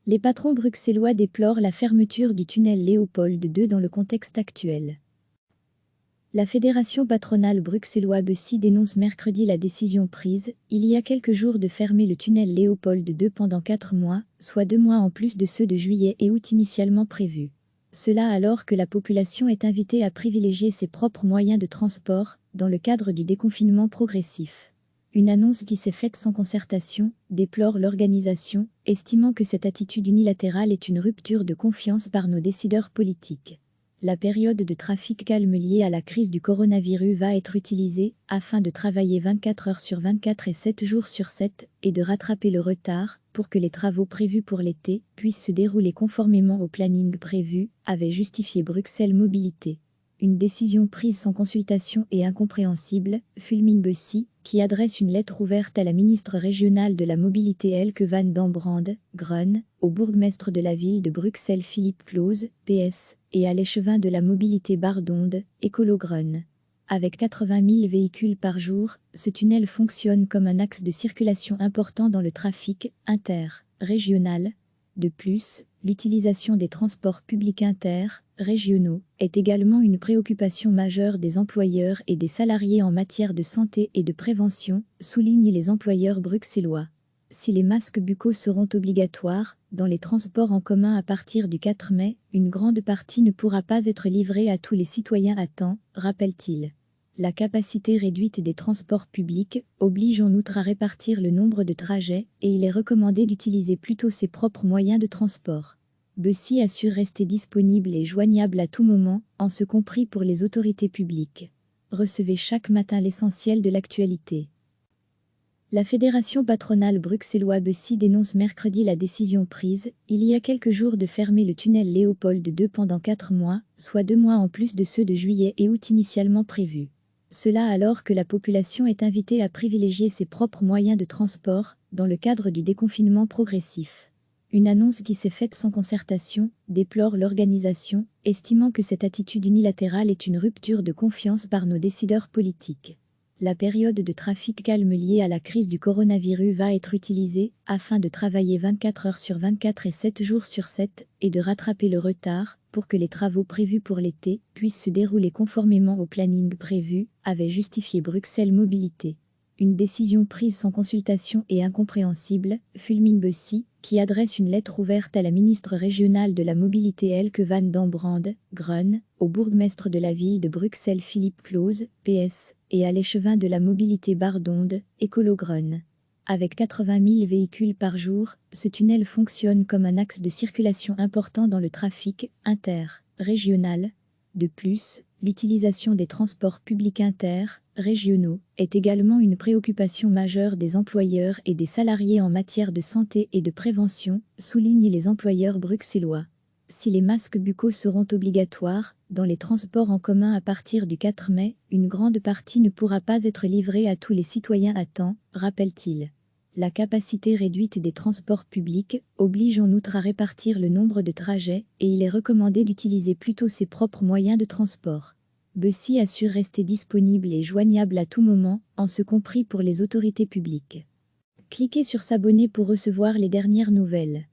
Les patrons bruxellois déplorent la fermeture du tunnel Léopold II dans le contexte actuel. La fédération patronale bruxelloise BESI dénonce mercredi la décision prise, il y a quelques jours, de fermer le tunnel Léopold II pendant 4 mois, soit 2 mois en plus de ceux de juillet et août initialement prévus. Cela alors que la population est invitée à privilégier ses propres moyens de transport, dans le cadre du déconfinement progressif. Une annonce qui s'est faite sans concertation, déplore l'organisation, estimant que cette attitude unilatérale est une rupture de confiance par nos décideurs politiques. La période de trafic calme liée à la crise du coronavirus va être utilisée afin de travailler 24 heures sur 24 et 7 jours sur 7 et de rattraper le retard pour que les travaux prévus pour l'été puissent se dérouler conformément au planning prévu, avait justifié Bruxelles Mobilité. Une décision prise sans consultation et incompréhensible, fulmine BESI, qui adresse une lettre ouverte à la ministre régionale de la mobilité Elke van den Brande, Grun, au bourgmestre de la ville de Bruxelles Philippe Claus, PS, et à l'échevin de la mobilité Bardonde, Écolo Grun. Avec 80 000 véhicules par jour, ce tunnel fonctionne comme un axe de circulation important dans le trafic inter-régional. De plus, l'utilisation des transports publics inter-régionaux est également une préoccupation majeure des employeurs et des salariés en matière de santé et de prévention, soulignent les employeurs bruxellois. Si les masques buccaux seront obligatoires dans les transports en commun à partir du 4 mai, une grande partie ne pourra pas être livrée à tous les citoyens à temps, rappelle-t-il. La capacité réduite des transports publics oblige en outre à répartir le nombre de trajets et il est recommandé d'utiliser plutôt ses propres moyens de transport. BESI assure rester disponible et joignable à tout moment, en ce compris pour les autorités publiques. Recevez chaque matin l'essentiel de l'actualité. La fédération patronale bruxelloise BESI dénonce mercredi la décision prise, il y a quelques jours, de fermer le tunnel Léopold II pendant 4 mois, soit 2 mois en plus de ceux de juillet et août initialement prévus. Cela alors que la population est invitée à privilégier ses propres moyens de transport, dans le cadre du déconfinement progressif. Une annonce qui s'est faite sans concertation, déplore l'organisation, estimant que cette attitude unilatérale est une rupture de confiance par nos décideurs politiques. La période de trafic calme liée à la crise du coronavirus va être utilisée afin de travailler 24 heures sur 24 et 7 jours sur 7 et de rattraper le retard pour que les travaux prévus pour l'été puissent se dérouler conformément au planning prévu, avait justifié Bruxelles Mobilité. Une décision prise sans consultation et incompréhensible, fulmine BESI, qui adresse une lettre ouverte à la ministre régionale de la mobilité Elke van den Brande, Grun, au bourgmestre de la ville de Bruxelles Philippe Claus, PS, et à l'échevin de la mobilité Bardonde, Écolo Grun. Avec 80 000 véhicules par jour, ce tunnel fonctionne comme un axe de circulation important dans le trafic inter-régional. De plus, l'utilisation des transports publics inter-régionaux est également une préoccupation majeure des employeurs et des salariés en matière de santé et de prévention, soulignent les employeurs bruxellois. Si les masques buccaux seront obligatoires dans les transports en commun à partir du 4 mai, une grande partie ne pourra pas être livrée à tous les citoyens à temps, rappelle-t-il. La capacité réduite des transports publics oblige en outre à répartir le nombre de trajets et il est recommandé d'utiliser plutôt ses propres moyens de transport. BESI assure rester disponible et joignable à tout moment, en ce compris pour les autorités publiques. Cliquez sur s'abonner pour recevoir les dernières nouvelles.